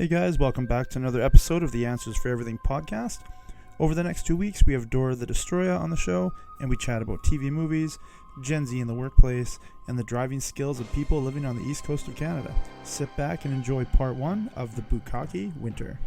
Hey guys, welcome back to another episode of the Answers for Everything podcast. Over the next 2 weeks, we have Dora the Distroya on the show, and we chat about TV movies, Gen Z in the workplace, and the driving skills of people living on the east coast of Canada. Sit back and enjoy part 1 of the Bukkake winter.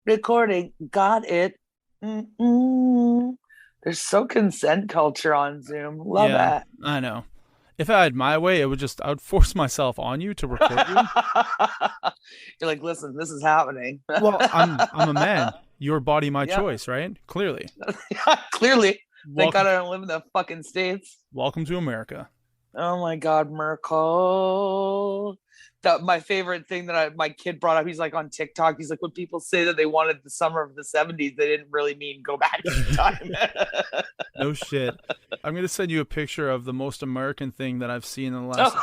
Recording. Got it. There's so consent culture on Zoom. Love that. I know. If I had my way, I would force myself on you to record you. You're like, listen, this is happening. Well, I'm a man. Your body, my choice, right? Clearly. Clearly. Thank God I don't live in the fucking States. Welcome to America. Oh my God, Merkel. My favorite thing that my kid brought up, he's like on TikTok, he's like, when people say that they wanted the summer of the 70s, they didn't really mean go back in time. No shit. I'm going to send you a picture of the most American thing that I've seen in the last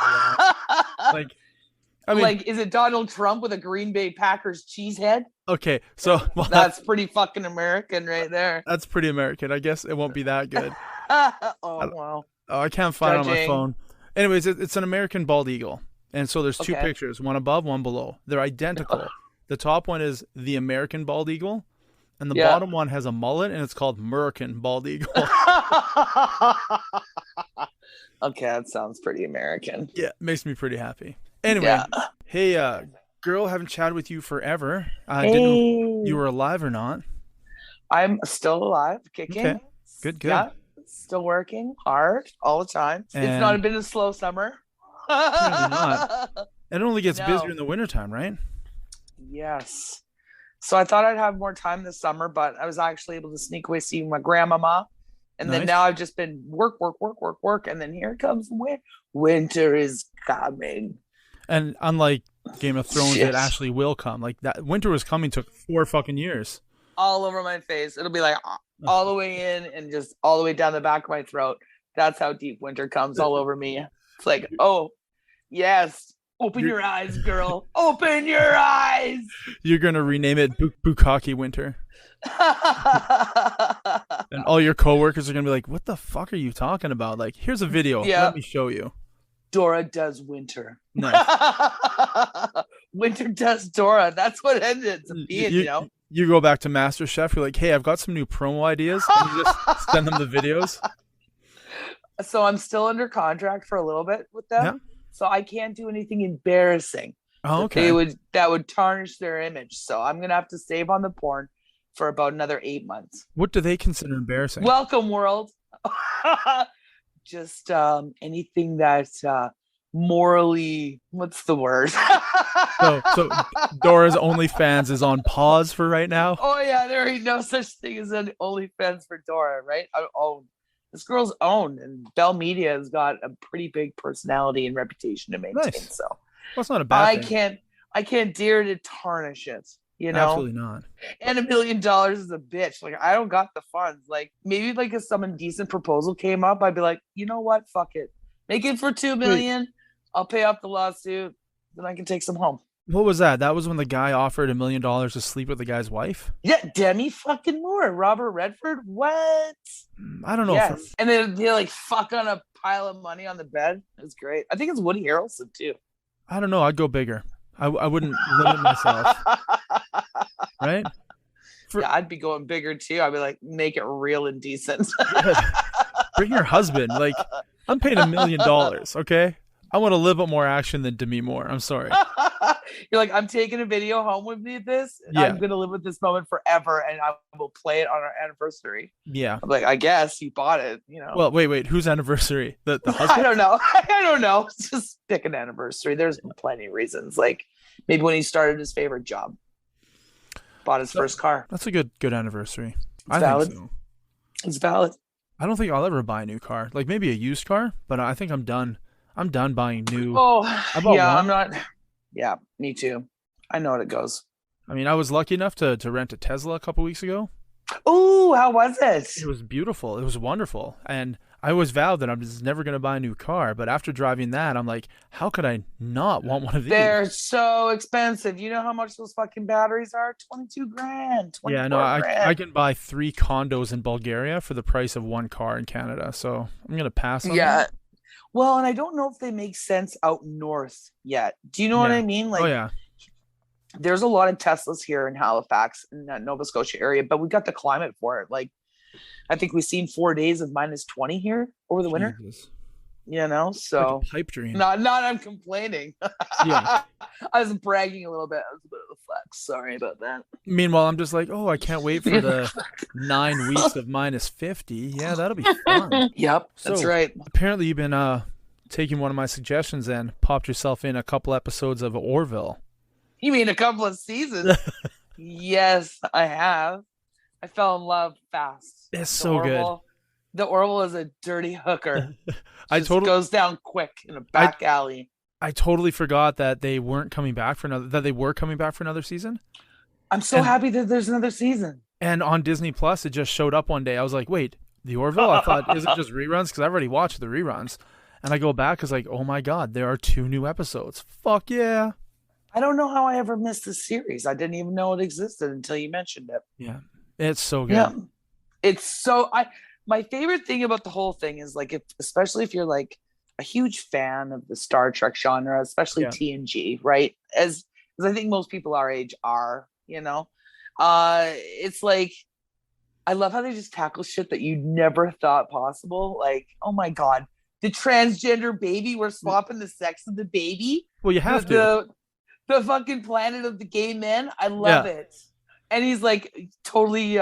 is it Donald Trump with a Green Bay Packers cheese head? Okay, so that's pretty fucking American right there. That's pretty American. I guess it won't be that good. Wow. Oh, I can't find it on my phone. Anyways, it's an American bald eagle. And so there's two pictures, one above, one below. They're identical. The top one is the American bald eagle, and the bottom one has a mullet, and it's called Merkin bald eagle. Okay, that sounds pretty American. Yeah, makes me pretty happy. Anyway, hey, girl, haven't chatted with you forever. I didn't know if you were alive or not. I'm still alive, kicking. Okay, good. Yeah, still working hard all the time. It's not been a slow summer. Not. It only gets busier in the wintertime, right? Yes. So I thought I'd have more time this summer, but I was actually able to sneak away seeing my grandmama. And then now I've just been work. And then here comes winter is coming. And unlike Game of Thrones, it actually will come. Like that winter was coming took 4 fucking years. All over my face. It'll be like all the way in and just all the way down the back of my throat. That's how deep winter comes all over me. It's like, oh, yes. Open your eyes, girl. Open your eyes. You're going to rename it Bukkake winter. And all your coworkers are going to be like, what the fuck are you talking about? Like, here's a video. Let me show you. Dora does winter. Nice. Winter does Dora. That's what ended up being, You go back to MasterChef. You're like, hey, I've got some new promo ideas. And you just send them the videos. So I'm still under contract for a little bit with them. Yeah. So I can't do anything embarrassing. Oh, okay. That would tarnish their image. So I'm going to have to save on the porn for about another 8 months. What do they consider embarrassing? Welcome, world. Just anything that's morally, what's the word? So Dora's OnlyFans is on pause for right now? Oh, yeah. There ain't no such thing as an OnlyFans for Dora, right? This girl's owned, and Bell Media has got a pretty big personality and reputation to maintain. Nice. So that's not a bad thing. I can't dare to tarnish it. Absolutely not. And $1 million is a bitch. Like, I don't got the funds. Like, maybe like if some decent proposal came up, I'd be like, you know what? Fuck it. Make it for $2 million. I'll pay off the lawsuit. Then I can take some home. What was that? That was when the guy offered $1 million to sleep with the guy's wife? Yeah, Demi fucking Moore. Robert Redford? What? I don't know. Yes. And then they like fuck on a pile of money on the bed. It's great. I think it's Woody Harrelson too. I don't know. I'd go bigger. I wouldn't limit myself. Right? Yeah, I'd be going bigger too. I'd be like, make it real and decent. Bring your husband. Like, I'm paying $1 million, okay? I want a little bit more action than Demi Moore. I'm sorry. You're like, I'm taking a video home with me. I'm going to live with this moment forever, and I will play it on our anniversary. Yeah. I'm like, I guess you bought it, Well, wait. Whose anniversary? The husband? I don't know. Just pick an anniversary. There's plenty of reasons. Like, maybe when he started his favorite job. Bought his first car. That's a good anniversary. It's valid. Think so. It's valid. I don't think I'll ever buy a new car. Like, maybe a used car, but I think I'm done. I'm done buying new. Oh, yeah, I'm not. Yeah, me too. I know how it goes. I mean, I was lucky enough to rent a Tesla a couple weeks ago. Oh, how was it? It was beautiful. It was wonderful. And I always vowed that I'm just never going to buy a new car. But after driving that, I'm like, how could I not want one of these? They're so expensive. You know how much those fucking batteries are? 22 grand. 24 Yeah, no, grand. I can buy 3 condos in Bulgaria for the price of 1 car in Canada. So I'm going to pass on that. Well, and I don't know if they make sense out north yet. Do you know what I mean? Like, oh, yeah. There's a lot of Teslas here in Halifax, in that Nova Scotia area, but we got the climate for it. Like, I think we've seen 4 days of -20 here over the winter. You know, so like a pipe dream. Not I'm complaining. Yeah. I was bragging a little bit. I was a bit of a flex. Sorry about that. Meanwhile, I'm just like, oh, I can't wait for the 9 weeks of -50. Yeah, that'll be fun. Yep, that's right. Apparently, you've been taking one of my suggestions and popped yourself in a couple episodes of Orville. You mean a couple of seasons? Yes, I have. I fell in love fast. It's so good. The Orville is a dirty hooker. Goes down quick in a back alley. I totally forgot that they weren't coming back for another season. I'm so happy that there's another season. And on Disney Plus, it just showed up one day. I was like, wait, the Orville? I thought, is it just reruns? Because I've already watched the reruns. And I go back, because like, oh my God, there are 2 new episodes. Fuck yeah. I don't know how I ever missed this series. I didn't even know it existed until you mentioned it. Yeah. It's so good. Yeah. It's so my favorite thing about the whole thing is like, especially if you're like a huge fan of the Star Trek genre, especially TNG, right? As I think most people our age are, you know, it's like, I love how they just tackle shit that you never thought possible. Like, oh my God, the transgender baby, we're swapping the sex of the baby. Well, you have to. The fucking planet of the gay men. I love it. And he's like totally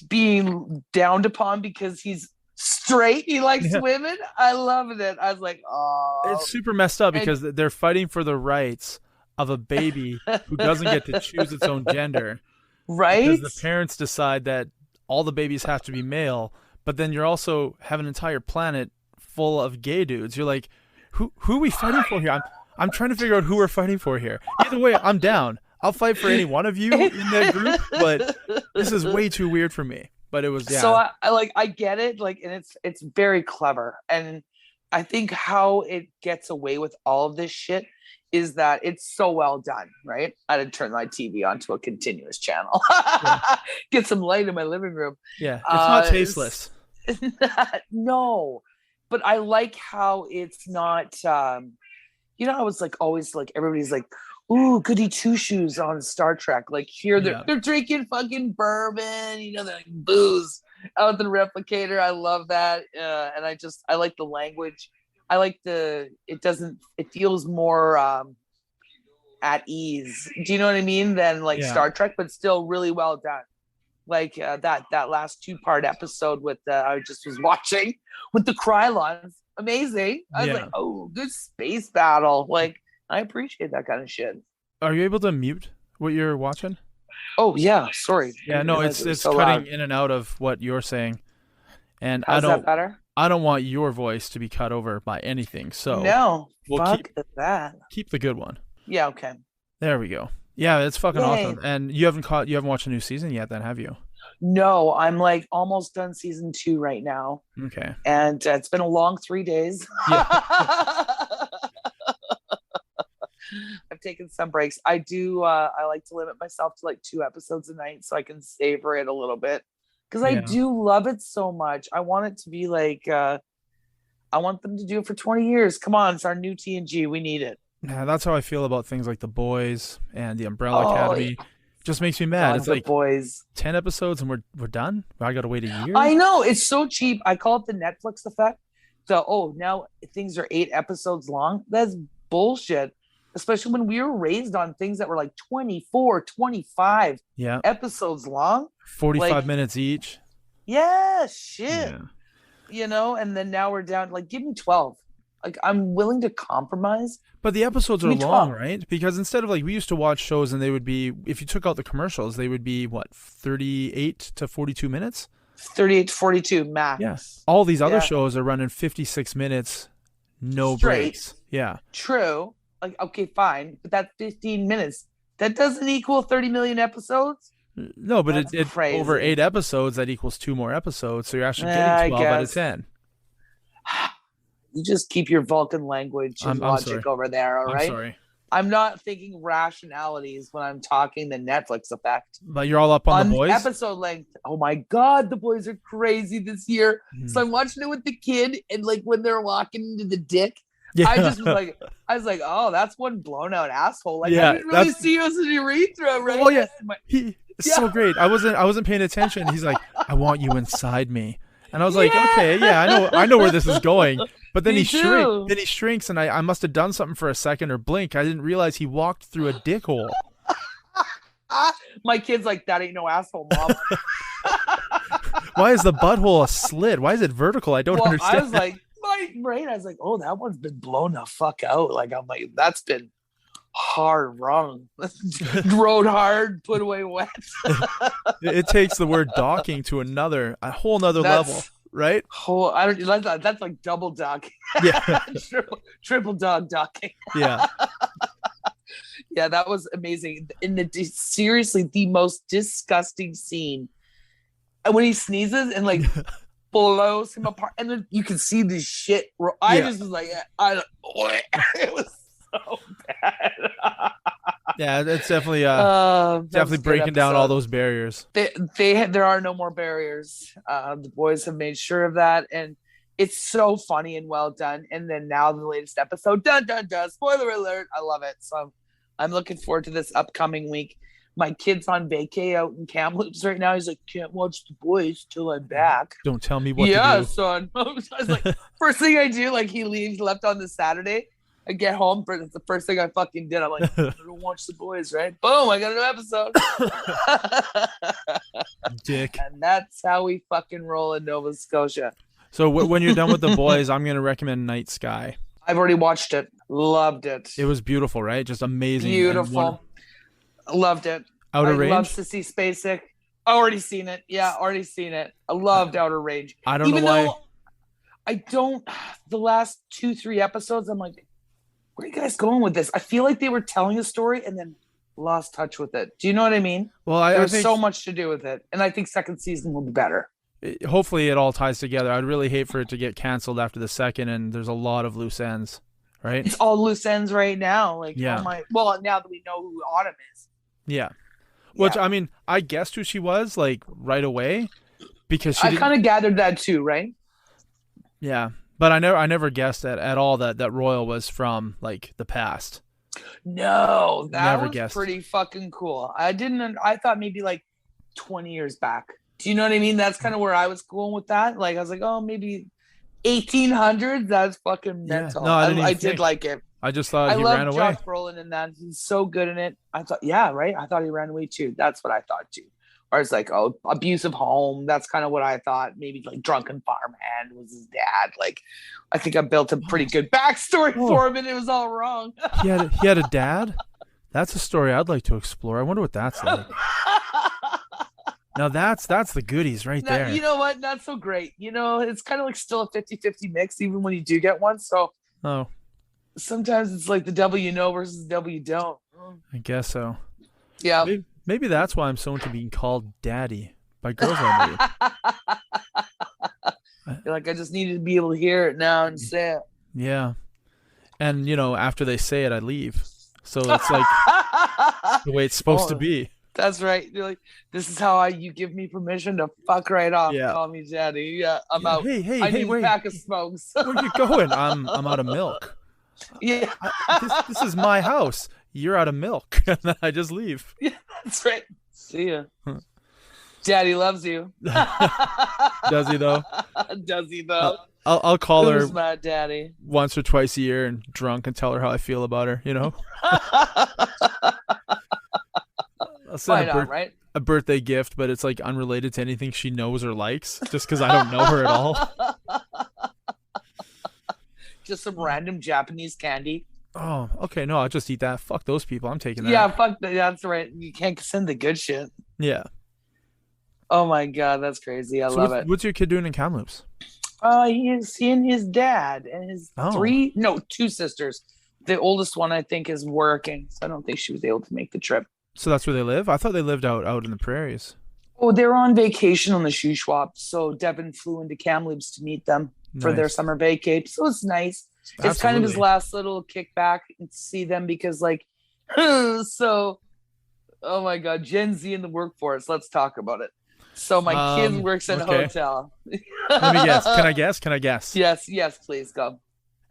being downed upon because he's straight. He likes women. I love it. I was like, oh. It's super messed up because they're fighting for the rights of a baby who doesn't get to choose its own gender. Right? Because the parents decide that all the babies have to be male, but then you're also have an entire planet full of gay dudes. You're like, who are we fighting for here? I'm trying to figure out who we're fighting for here. Either way, I'm down. I'll fight for any one of you in that group, but this is way too weird for me. But it was, So I get it, like, and it's very clever, and I think how it gets away with all of this shit is that it's so well done, right? I had to turn my TV onto a continuous channel, get some light in my living room. Yeah, it's not tasteless. No, but I like how it's not. You know, I was like always like everybody's like, ooh, goody two shoes on Star Trek. Like here they're drinking fucking bourbon, you know, they're like booze out the replicator. I love that. And I like the language. I like it feels more at ease. Do you know what I mean? Than like Star Trek, but still really well done. Like that last 2-part episode with I just was watching with the Krylons. Amazing. I was like, oh, good space battle. Like, I appreciate that kind of shit. Are you able to mute what you're watching? Oh yeah, sorry. Yeah, no, it's so cutting in and out of what you're saying. And how's that better? I don't want your voice to be cut over by anything. So no, fuck that. Keep the good one. Yeah, okay. There we go. Yeah, it's fucking awesome. And you haven't watched a new season yet then, have you? No, I'm like almost done season 2 right now. Okay. And it's been a long 3 days. Yeah. I've taken some breaks. I like to limit myself to like 2 episodes a night so I can savor it a little bit. Because I do love it so much. I want it to be like, I want them to do it for 20 years. Come on, it's our new TNG. We need it. Yeah, that's how I feel about things like The Boys and The Umbrella Academy. Yeah. Just makes me mad. It's like Boys. 10 episodes and we're done. I got to wait a year. I know, it's so cheap. I call it the Netflix effect. So, now things are 8 episodes long. That's bullshit. Especially when we were raised on things that were like 24, 25 episodes long. 45 minutes each. Yeah, shit. Yeah. You know, and then now we're down, like, give me 12. Like, I'm willing to compromise. But the episodes are long, right? Because instead of like, we used to watch shows and they would be, if you took out the commercials, they would be what, 38 to 42 minutes? 38 to 42 max. Yes. All these other shows are running 56 minutes, no breaks. Yeah. True. Like, okay, fine. But that's 15 minutes. That doesn't equal 30 million episodes? No, but it over 8 episodes, that equals 2 more episodes. So you're actually getting 12 out of 10. You just keep your Vulcan language and logic over there, all right? I'm sorry. I'm not thinking rationalities when I'm talking the Netflix effect. But you're all up on The Boys? Episode length. Oh my God, The Boys are crazy this year. So I'm watching it with the kid, and like when they're walking into the dick, I was like, oh, that's one blown out asshole. Like I didn't really see you as a urethra, right? Oh yeah, it's so great. I wasn't paying attention. He's like, I want you inside me. And I was like, okay, yeah, I know where this is going. But then he shrinks, and I must have done something for a second or blink. I didn't realize he walked through a dick hole. My kid's like, that ain't no asshole, Mom. Why is the butthole a slit? Why is it vertical? I don't understand. I was like, my brain, I was like, oh, that one's been blown the fuck out. Like, I'm like, that's been hard wrong. Rode hard, put away wet. It takes the word docking to a whole nother level, right? That's like double docking. Yeah. triple dog docking. Yeah. Yeah, that was amazing. Seriously, the most disgusting scene. And when he sneezes and like blows him apart, and then you can see the shit. I just was like, it was so bad. Yeah, it's definitely breaking down all those barriers. There are no more barriers. The boys have made sure of that, and it's so funny and well done. And then now the latest episode, dun dun dun, spoiler alert! I love it. So I'm looking forward to this upcoming week. My kid's on vacay out in Kamloops right now. He's like, can't watch The Boys till I'm back. Don't tell me what to do. Yeah, son. I was like, first thing I do, like he left on the Saturday. I get home, that's the first thing I fucking did. I'm like, I don't watch The Boys, right? Boom, I got a new episode. Dick. And that's how we fucking roll in Nova Scotia. So when you're done with The Boys, I'm going to recommend Night Sky. I've already watched it. Loved it. It was beautiful, right? Just amazing. Beautiful. Loved it. Outer Range? I love to see SpaceX. Already seen it. Yeah, already seen it. I loved Outer Range. I don't know why. The last 2-3 episodes, I'm like, where are you guys going with this? I feel like they were telling a story and then lost touch with it. Do you know what I mean? Well, there's so much to do with it. And I think second season will be better. Hopefully it all ties together. I'd really hate for it to get canceled after the second, and there's a lot of loose ends, right? It's all loose ends right now. Like, yeah. Now that we know who Autumn is. Yeah. Which, I mean, I guessed who she was, like, right away. Because I kind of gathered that too, right? Yeah. But I never guessed at all that Royal was from, like, the past. No, that was pretty fucking cool. I thought maybe, like, 20 years back. Do you know what I mean? That's kind of where I was going with that. Like, I was like, oh, maybe 1800s? That's fucking mental. No, I did like it. I just thought he ran away. I love Josh Brolin in that. He's so good in it. I thought, yeah, right? I thought he ran away too. That's what I thought too. Or it's like, oh, abusive home. That's kind of what I thought. Maybe like drunken farmhand was his dad. Like, I think I built a pretty good backstory for him, and it was all wrong. He had a dad? That's a story I'd like to explore. I wonder what that's like. Now that's the goodies right there. You know what? Not so great. You know, it's kind of like still a 50-50 mix, even when you do get one. So sometimes it's like the devil you know versus the devil you don't. I guess so. Yeah. Maybe that's why I'm so into being called daddy by girls I meet. You're like, I just needed to be able to hear it now and say it. Yeah. And, you know, after they say it, I leave. So it's like the way it's supposed to be. That's right. You're like, this is how you give me permission to fuck right off. Yeah. Call me daddy. Yeah, I'm out. Hey, I need wait. a pack of smokes. Where are you going? I'm out of milk. Yeah. This is my house. You're out of milk. And then I just leave. Yeah, that's right. See ya. Daddy loves you. Does he though? Does he though? I'll call her my daddy once or twice a year and drunk and tell her how I feel about her, you know? I'll send a birthday gift, but it's like unrelated to anything she knows or likes, just because I don't know her at all. Just some random Japanese candy. Oh, okay. No, I'll just eat that. Fuck those people. I'm taking that. Yeah, fuck that. That's right. You can't send the good shit. Yeah. Oh my God, that's crazy. I love it. What's your kid doing in Kamloops? He's seeing his dad and his two sisters. The oldest one, I think, is working, so I don't think she was able to make the trip. So that's where they live? I thought they lived out in the prairies. Oh, they're on vacation on the Shuswap, so Devin flew into Kamloops to meet them. for their summer vacay. So it's nice. Absolutely. It's kind of his last little kickback and see them because like, so, oh my God, Gen Z in the workforce. Let's talk about it. So my kid works in a hotel. Let me guess. Can I guess? Yes, please go.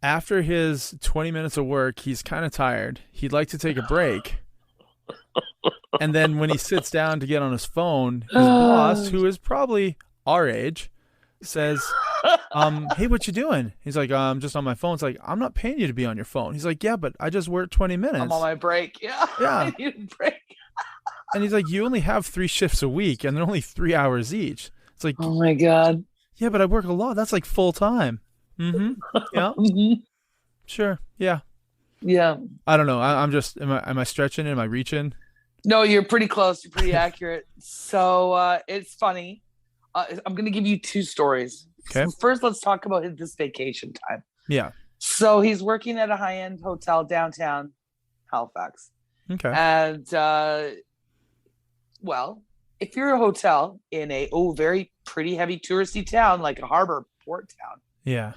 After his 20 minutes of work, he's kind of tired. He'd like to take a break. And then when he sits down to get on his phone, his boss, who is probably our age, says, hey, what you doing? He's like, I'm just on my phone. It's like, I'm not paying you to be on your phone. He's like, yeah, but I just worked 20 minutes. I'm on my break. Yeah. I need a break. And he's like, you only have 3 shifts a week and they're only 3 hours each. It's like, oh my God. Yeah, but I work a lot. That's like full time. Mm-hmm. Yeah. Mm-hmm. Sure. Yeah. Yeah. I don't know. I'm just, am I stretching? Am I reaching? No, you're pretty close. You're pretty accurate. So it's funny. I'm going to give you 2 stories. Okay. So first, let's talk about this vacation time. Yeah. So he's working at a high-end hotel downtown Halifax. Okay. And, well, if you're a hotel in a very pretty heavy touristy town, like a harbor port town. Yeah.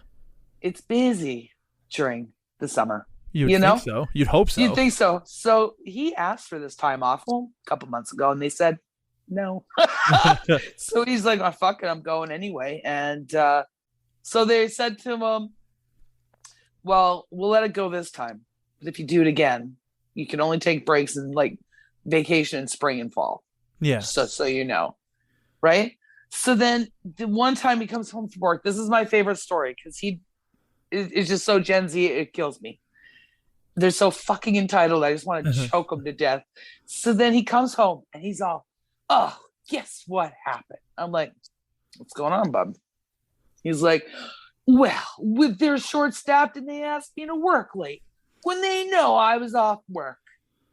It's busy during the summer. You'd think so. You'd hope so. You'd think so. So he asked for this time off a couple months ago, and they said no. So he's like, oh, fuck it, I'm going anyway. And so they said to him, well, we'll let it go this time. But if you do it again, you can only take breaks in like vacation in spring and fall. Yeah. So you know. Right? So then the one time he comes home from work, this is my favorite story because it's just so Gen Z, it kills me. They're so fucking entitled. I just want to choke them to death. So then he comes home and he's all, oh, guess what happened? I'm like, what's going on, bub? He's like, well, they're short-staffed and they asked me to work late when they know I was off work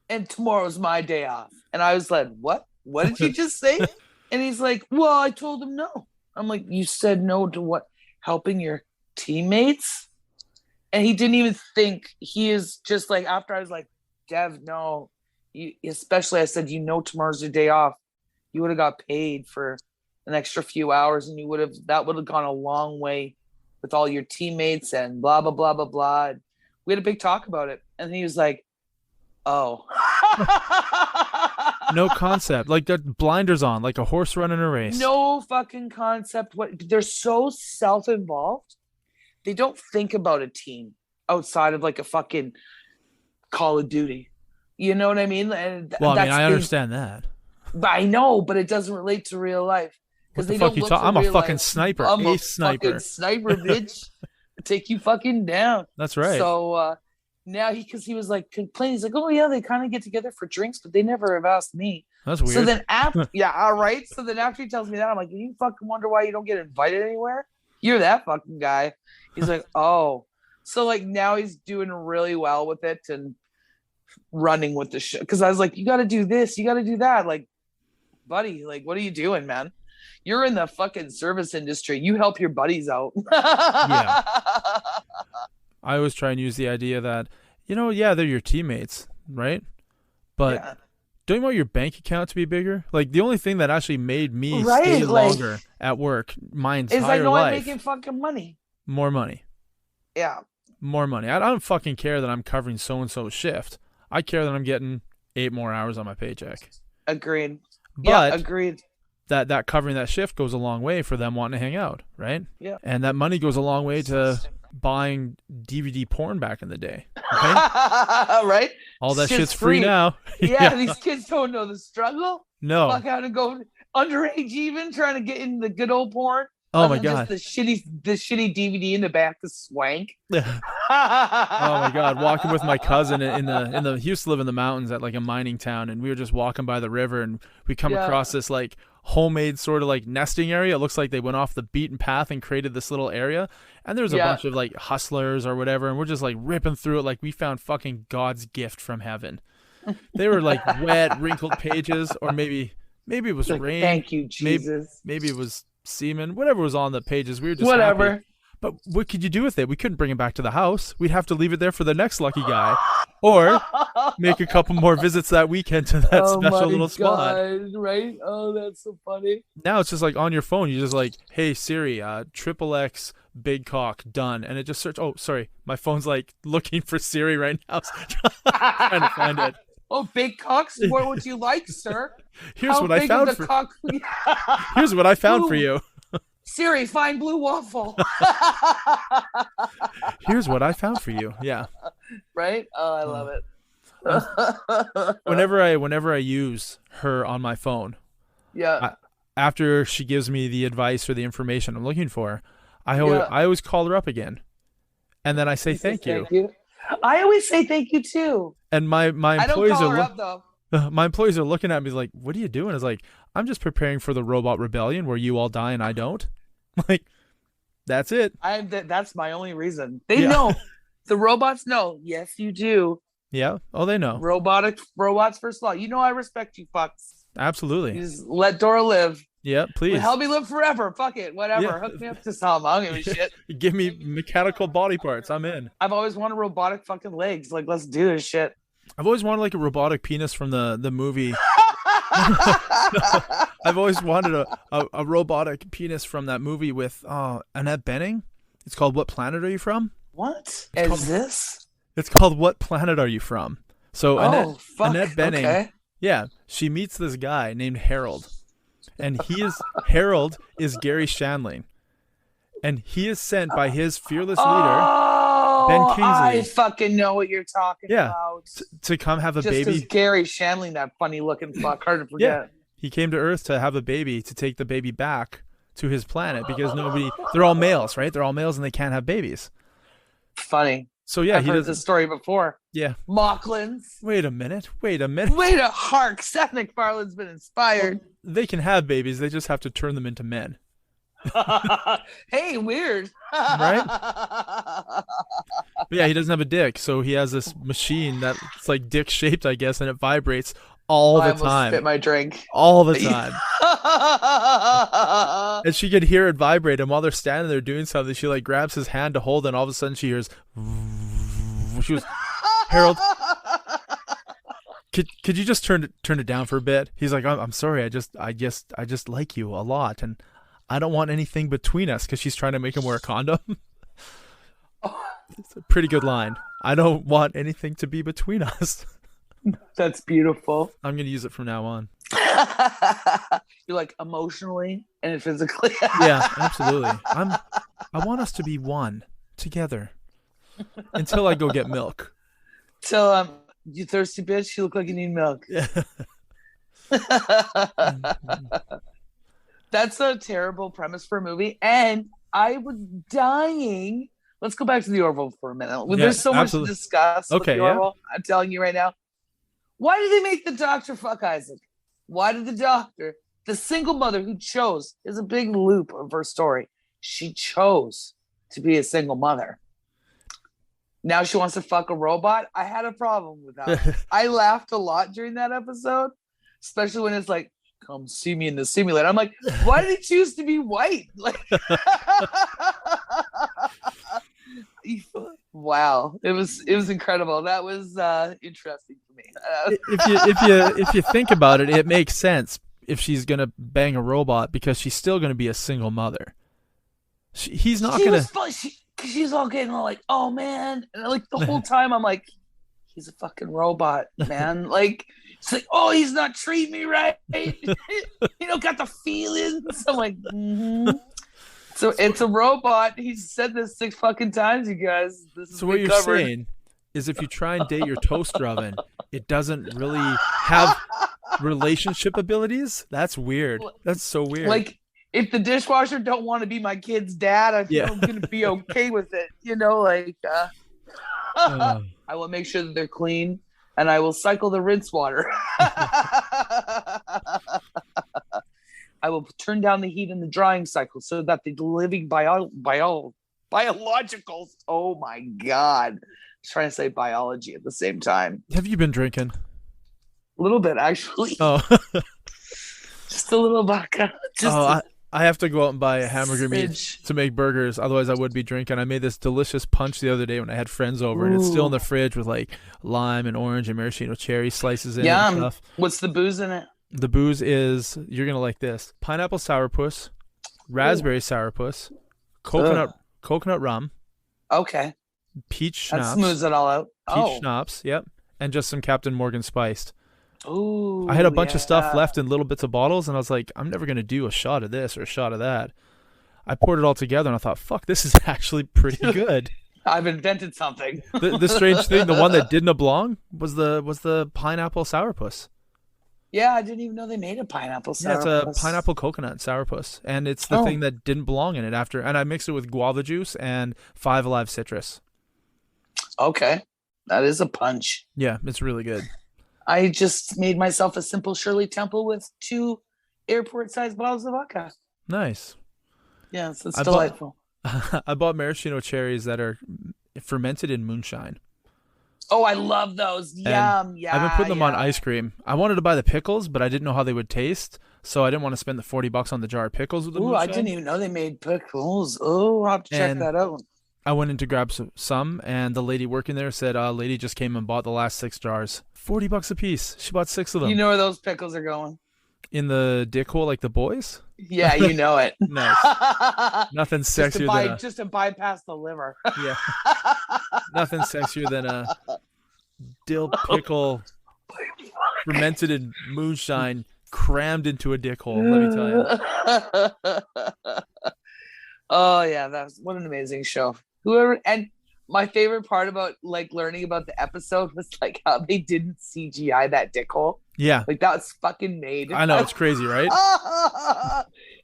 and tomorrow's my day off. And I was like, what? What did you just say? And he's like, well, I told him no. I'm like, you said no to what? Helping your teammates? And he didn't even think. He is just like, after I was like, Dev, no. Especially I said, tomorrow's your day off. You would have got paid for an extra few hours and that would have gone a long way with all your teammates and blah, blah, blah, blah, blah. And we had a big talk about it. And he was like, oh. No concept. Like they're blinders on, like a horse running a race. No fucking concept. They're so self-involved. They don't think about a team outside of like a fucking Call of Duty. You know what I mean? And I understand that. I know, but it doesn't relate to real life. What the fuck you talking? I'm a fucking sniper. I'm a sniper. Fucking sniper, bitch. Take you fucking down. That's right. So now because he was like complaining, he's like, oh yeah, they kind of get together for drinks, but they never have asked me. That's weird. So then after, yeah, all right. So then after he tells me that, I'm like, you fucking wonder why you don't get invited anywhere? You're that fucking guy. He's like, oh. So like now he's doing really well with it and running with the show. Because I was like, you got to do this, you got to do that. Like, buddy, like, what are you doing, man? You're in the fucking service industry. You help your buddies out. Yeah. I always try and use the idea that, they're your teammates, right? But don't you want your bank account to be bigger? Like the only thing that actually made me stay longer at work my entire life. Is I know I'm making fucking money. More money. Yeah. More money. I don't fucking care that I'm covering so-and-so's shift. I care that I'm getting 8 more hours on my paycheck. Agreed. But agreed. That covering that shift goes a long way for them wanting to hang out, right? Yeah. And that money goes a long way to buying DVD porn back in the day. Okay? Right? All that shit's free now. Yeah, these kids don't know the struggle. No. Fuck how to go underage even, trying to get in the good old porn. Oh my God. Just the shitty DVD in the back, the swank. Oh my God. Walking with my cousin he used to live in the mountains at like a mining town, and we were just walking by the river and we come across this like homemade sort of like nesting area. It looks like they went off the beaten path and created this little area. And there's a bunch of like hustlers or whatever, and we're just like ripping through it like we found fucking God's gift from heaven. They were like wet, wrinkled pages, or maybe it was rain. Thank you, Jesus. Maybe it was semen, whatever was on the pages. We were just whatever. happy. But what could you do with it? We couldn't bring it back to the house. We'd have to leave it there for the next lucky guy, or make a couple more visits that weekend to that special little spot. Right? Oh, that's so funny. Now it's just like on your phone. You just like, hey Siri, XXX big cock done, and it just search. Oh, sorry, my phone's like looking for Siri right now, trying to find it. Oh, big cocks. What would you like, sir? Here's what I found for. Here's what I found for you. Siri, find blue waffle. Here's what I found for you. Yeah. Right? Oh, I love it. Whenever I use her on my phone, after she gives me the advice or the information I'm looking for, I always call her up again, and then I say thank you. I always say thank you too. And my employees I don't call her up though. My employees are looking at me like, "What are you doing?" It's like, I'm just preparing for the robot rebellion where you all die and I don't. Like, that's it. That's my only reason. They know. The robots know. Yes, you do. Yeah. Oh, they know. Robots first law. You know I respect you, fucks. Absolutely. You just let Dora live. Yeah, please. Help me live forever. Fuck it. Whatever. Yeah. Hook me up to some. I don't give a shit. Give me mechanical body parts. I'm in. I've always wanted robotic fucking legs. Like, let's do this shit. I've always wanted like a robotic penis from the movie. I've always wanted a robotic penis from that movie with Annette Bening. It's called What Planet Are You From? What is this? It's called What Planet Are You From? So Annette Bening, okay. Yeah, she meets this guy named Harold. And Harold is Gary Shandling. And he is sent by his fearless leader, Ben Kingsley. I fucking know what you're talking about. To come have a baby. Just as Gary Shandling, that funny looking fuck, hard to forget. Yeah. He came to Earth to have a baby, to take the baby back to his planet because they're all males, right? They're all males and they can't have babies. Funny. So yeah, I've heard this story before. Yeah. Mocklins. Wait a minute. Wait a hark. Seth MacFarlane's been inspired. Well, they can have babies. They just have to turn them into men. Hey, weird. Right? But yeah, he doesn't have a dick, so he has this machine that's like dick shaped, I guess, and it vibrates all the time. I almost spit my drink. All the time. And she could hear it vibrate, and while they're standing there doing something, she like grabs his hand to hold it, and all of a sudden she hears she was Harold, could you just turn it down for a bit? He's like, I'm sorry, I just like you a lot, and I don't want anything between us, because she's trying to make him wear a condom. It's a pretty good line. I don't want anything to be between us. That's beautiful. I'm going to use it from now on. You're like emotionally and physically. Yeah, absolutely. I want us to be one together until I go get milk. So, you thirsty bitch, you look like you need milk. Yeah. That's a terrible premise for a movie, and I was dying. Let's go back to the Orville for a minute. There's so much to discuss with the Orville. Yeah. I'm telling you right now. Why did they make the doctor fuck Isaac? Why did the doctor, the single mother who chose, is a big loop of her story. She chose to be a single mother. Now she wants to fuck a robot. I had a problem with that. I laughed a lot during that episode, especially when it's like, come see me in the simulator. I'm like, why did he choose to be white? Like, wow, it was incredible. That was interesting for me. If you think about it, it makes sense if she's gonna bang a robot, because she's still gonna be a single mother. He's not gonna. She's all getting all like, oh man, and like the whole time I'm like, he's a fucking robot, man. Like, it's like, oh, he's not treating me right. Got the feelings. I'm like, So it's a robot. He's said this 6 fucking times, you guys. So what you're saying is, if you try and date your toaster oven, it doesn't really have relationship abilities? That's weird. That's so weird. Like, if the dishwasher don't want to be my kid's dad, I feel I'm going to be okay with it. I will make sure that they're clean, and I will cycle the rinse water. I will turn down the heat in the drying cycle so that the living biologicals. Oh my God. I was trying to say biology at the same time. Have you been drinking? A little bit, actually. Oh. Just a little vodka. I have to go out and buy hamburger meat Fridge. to make burgers. Otherwise, I would be drinking. I made this delicious punch the other day when I had friends over, and it's still in the fridge with like lime and orange and maraschino cherry slices in it and stuff. What's the booze in it? The booze is, you're going to like this, pineapple sourpuss, raspberry sourpuss, coconut rum. Okay. Peach schnapps. That smooths it all out. Peach schnapps, yep. And just some Captain Morgan spiced. Ooh, I had a bunch of stuff left in little bits of bottles, and I was like, I'm never going to do a shot of this or a shot of that. I poured it all together, and I thought, fuck, this is actually pretty good. I've invented something. The strange thing, the one that didn't belong was the pineapple sourpuss. Yeah, I didn't even know they made a pineapple sourpuss. Yeah, it's a pineapple coconut sourpuss, and it's the thing that didn't belong in it after. And I mixed it with guava juice and 5 Alive citrus. Okay, that is a punch. Yeah, it's really good. I just made myself a simple Shirley Temple with 2 airport-sized bottles of vodka. Nice. Yes, it's delightful. I bought maraschino cherries that are fermented in moonshine. Oh, I love those. Yum. Yeah. I've been putting them on ice cream. I wanted to buy the pickles, but I didn't know how they would taste, so I didn't want to spend the $40 on the jar of pickles with the moonshine. I didn't even know they made pickles. Oh, I'll have to check that out. I went in to grab some, and the lady working there said, lady just came and bought the last 6 jars. $40 a piece. She bought 6 of them. You know where those pickles are going? In the dick hole like the boys? Yeah, you know it. Nice. Nothing sexier just to bypass the liver. Yeah. Nothing sexier than a dill pickle fermented in moonshine crammed into a dick hole, let me tell you. Oh yeah, what an amazing show. And my favorite part about like learning about the episode was like how they didn't CGI that dick hole. Yeah. Like that was fucking made. I know, it's crazy, right?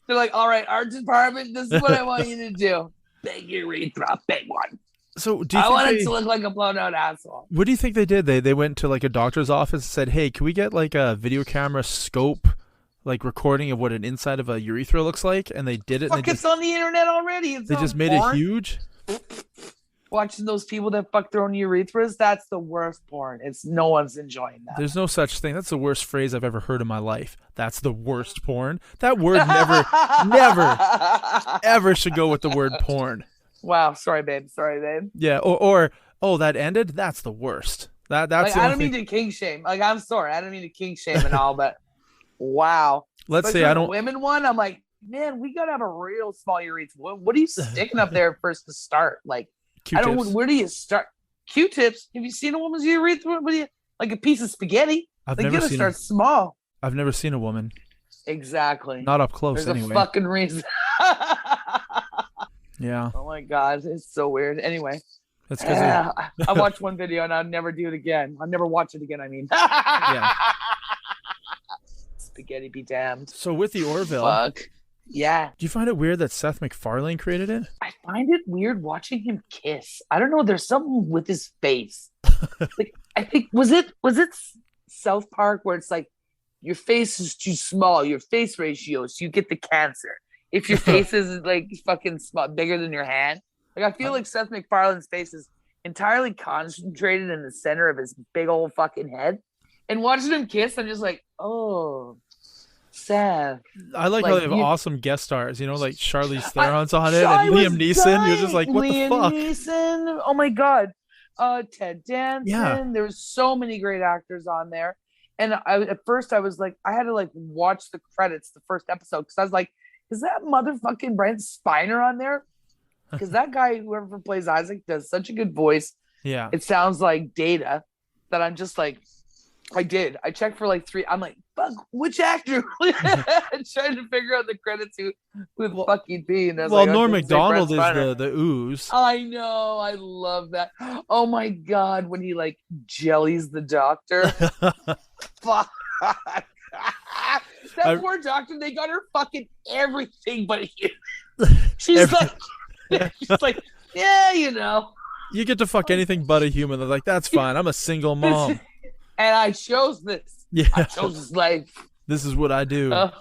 They're like, all right, art department, this is what I want you to do. Big urethra, big one. So do you I think want it to look like a blown out asshole. What do you think they did? They went to like a doctor's office and said, hey, can we get like a video camera scope like recording of what an inside of a urethra looks like? And they did it. Fuck, it's on the internet already. They just made it huge. Watching those people that fuck their own urethras, that's the worst porn. No one's enjoying that. There's no such thing. That's the worst phrase I've ever heard in my life. That's the worst porn. That word never, ever should go with the word porn. Wow, sorry, babe. Yeah, or that ended. That's the worst. That's like, I don't mean to kink shame. Like, I'm sorry, I don't mean to kink shame and all, but wow. Let's say I don't. Women one, I'm like, man, we gotta have a real small urethra. What are you sticking up there first to start? Like, Q-tips. I don't. Where do you start? Q-tips. Have you seen a woman's urethra? What do you like a piece of spaghetti? I've never seen. Start small. I've never seen a woman. Exactly. Not up close. There's anyway. a fucking reason. Yeah. Oh my god, it's so weird. Anyway. That's because I watched one video and I'd never do it again. I'll never watch it again. I mean. Yeah. Spaghetti be damned. So with the Orville. Fuck. Yeah. Do you find it weird that Seth MacFarlane created it? I find it weird watching him kiss. I don't know. There's something with his face. Like, I think was it South Park where it's like your face is too small, your face ratio, so you get the cancer. If your face is like fucking small, bigger than your hand. Like I feel like Seth MacFarlane's face is entirely concentrated in the center of his big old fucking head. And watching him kiss, I'm just like, oh. Seth. I like how they have awesome guest stars, like Charlize Theron's on it and Liam Neeson. You're just like, what the fuck? Liam Neeson. Oh my god. Ted Danson. Yeah. There's so many great actors on there. And at first I was like, I had to like watch the credits, the first episode, because I was like, is that motherfucking Brent Spiner on there? Because that guy, whoever plays Isaac, does such a good voice. Yeah. It sounds like Data that I'm just like, I checked for like 3. I'm like, fuck, which actor? Trying to figure out the credits who the fuck he'd be. And well, like, Norm Macdonald is the ooze. I know. I love that. Oh my god, when he like jellies the doctor. Fuck. That poor doctor, they got her fucking everything but she's like, yeah, You get to fuck anything but a human. They're like, that's fine. I'm a single mom. And I chose this. Yeah. I chose this life. This is what I do. I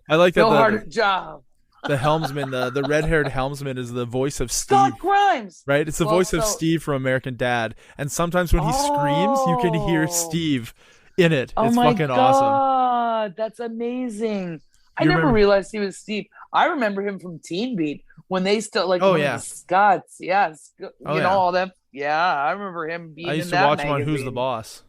like that. No harder job. The helmsman, the red-haired helmsman is the voice of Steve. Scott Grimes. Right? It's the voice of Steve from American Dad. And sometimes when he screams, you can hear Steve in it. It's fucking awesome. That's amazing. I never realized he was Steve. I remember him from Teen Beat when they still like the Scots. Yes. You know, all them. Yeah, I remember him being in that. I used to watch him on Who's the Boss.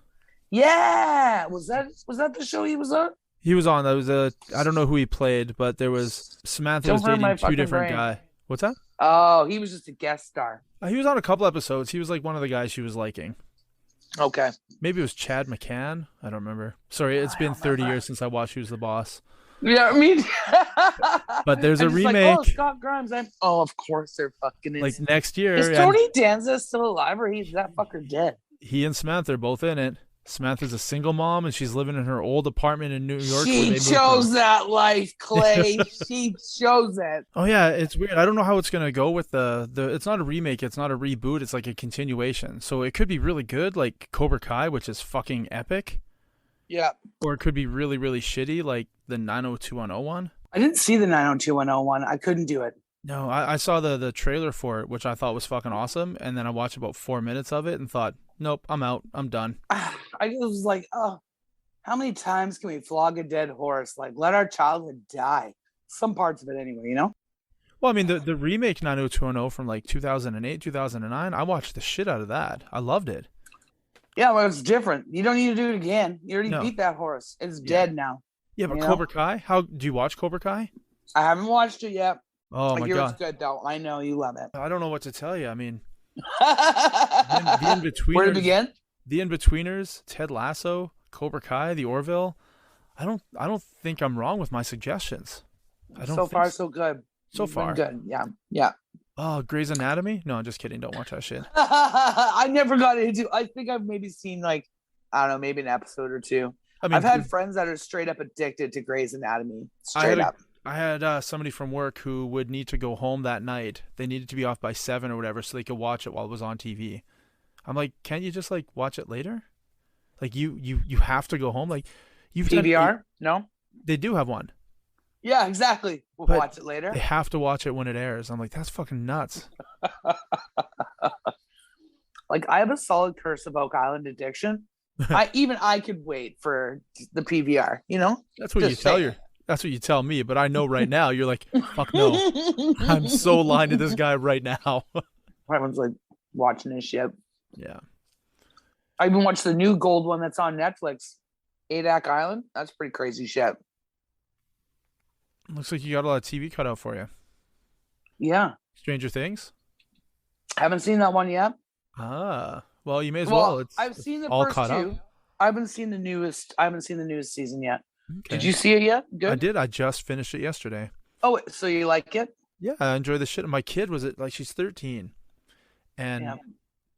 Yeah. Was that the show he was on? He was on. That was I don't know who he played, but there was Samantha was dating two different guys. What's that? Oh, he was just a guest star. He was on a couple episodes. He was like one of the guys she was liking. Okay. Maybe it was Chad McCann. I don't remember. Sorry, it's been 30 years since I watched Who's the Boss. Yeah, I mean, but there's a remake. Like, oh, Scott Grimes. Of course they're fucking in. Like next year. Is Tony Danza still alive, or he's that fucker dead? He and Samantha are both in it. Samantha's a single mom, and she's living in her old apartment in New York. She chose that life, Clay. She chose it. Oh yeah, it's weird. I don't know how it's gonna go with the. It's not a remake. It's not a reboot. It's like a continuation. So it could be really good, like Cobra Kai, which is fucking epic. Yeah. Or it could be really, really shitty, like the 90210 one. I didn't see the 90210 one. I couldn't do it. No, I saw the trailer for it, which I thought was fucking awesome, and then I watched about 4 minutes of it and thought, nope, I'm out. I'm done. I was like, oh, how many times can we flog a dead horse? Like, let our childhood die. Some parts of it anyway, you know? Well, I mean, the remake 90210 from like 2008, 2009, I watched the shit out of that. I loved it. Yeah, well, it's different. You don't need to do it again. You already beat that horse. It's dead now. Yeah, but Cobra Kai? How do you watch Cobra Kai? I haven't watched it yet. Oh, my God. It's good, though. I know you love it. I don't know what to tell you. I mean, the In-Betweeners. Where to begin? The In-Betweeners, Ted Lasso, Cobra Kai, The Orville. I don't think I'm wrong with my suggestions. So far, so good. So far. Good. Yeah. Yeah. Oh, Grey's Anatomy? No, I'm just kidding. Don't watch that shit. I never got into. I think I've maybe seen like, I don't know, maybe an episode or two. I mean, I've had friends that are straight up addicted to Grey's Anatomy. Straight up. I had somebody from work who would need to go home that night. They needed to be off by 7 or whatever so they could watch it while it was on TV. I'm like, can't you just like watch it later? Like you have to go home. Like you've DVR? No, they do have one. Yeah, exactly. We'll watch it later. They have to watch it when it airs. I'm like, that's fucking nuts. Like I have a solid Curse of Oak Island addiction. I could wait for the PVR. You know, that's what That's what you tell me, but I know right now you're like, fuck no. I'm so aligned to this guy right now. Everyone's like watching this shit. Yeah. I even watched the new gold one that's on Netflix, Adak Island. That's pretty crazy shit. Looks like you got a lot of TV cut out for you. Yeah. Stranger Things? Haven't seen that one yet. Ah. Well, you may as well. I've seen the all first caught two. Up. I haven't seen the newest season yet. Okay. Did you see it yet? Good. I did. I just finished it yesterday. Oh, so you like it? Yeah, I enjoy the shit. My kid she's 13, and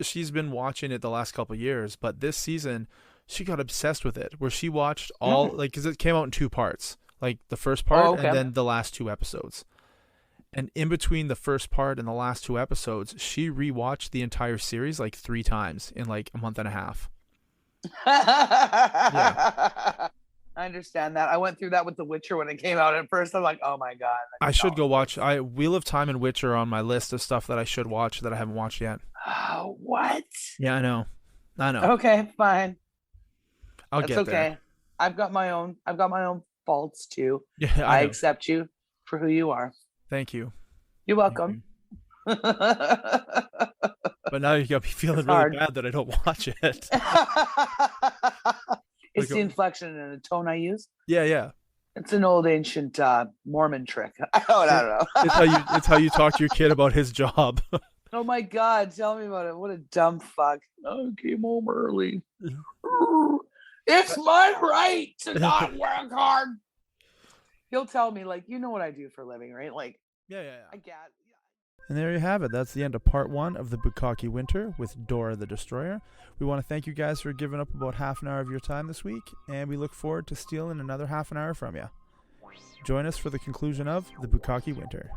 she's been watching it the last couple of years. But this season, she got obsessed with it. Where she watched all because it came out in 2 parts, like the first part and then the last 2 episodes. And in between the first part and the last 2 episodes, she rewatched the entire series like 3 times in like a month and a half. Yeah. I understand that. I went through that with The Witcher when it came out. At first, I'm like, oh my God. I should go watch. Wheel of Time and Witcher on my list of stuff that I should watch that I haven't watched yet. Oh, what? Yeah, I know. Okay, fine. That's get there. Okay. I've got my own faults too. Yeah, I accept you for who you are. Thank you. You're welcome. But now you got me feeling really bad that I don't watch it. It's the inflection and the tone I use. Yeah. It's an old ancient Mormon trick. I don't know. It's how you talk to your kid about his job. Oh my God, tell me about it. What a dumb fuck. I came home early. It's my right to not work hard. He'll tell me, like, you know what I do for a living, right? Like, yeah. I get. And there you have it. That's the end of part 1 of the Bukkake Winter with Dora the Destroyer. We want to thank you guys for giving up about half an hour of your time this week, and we look forward to stealing another half an hour from you. Join us for the conclusion of the Bukkake Winter.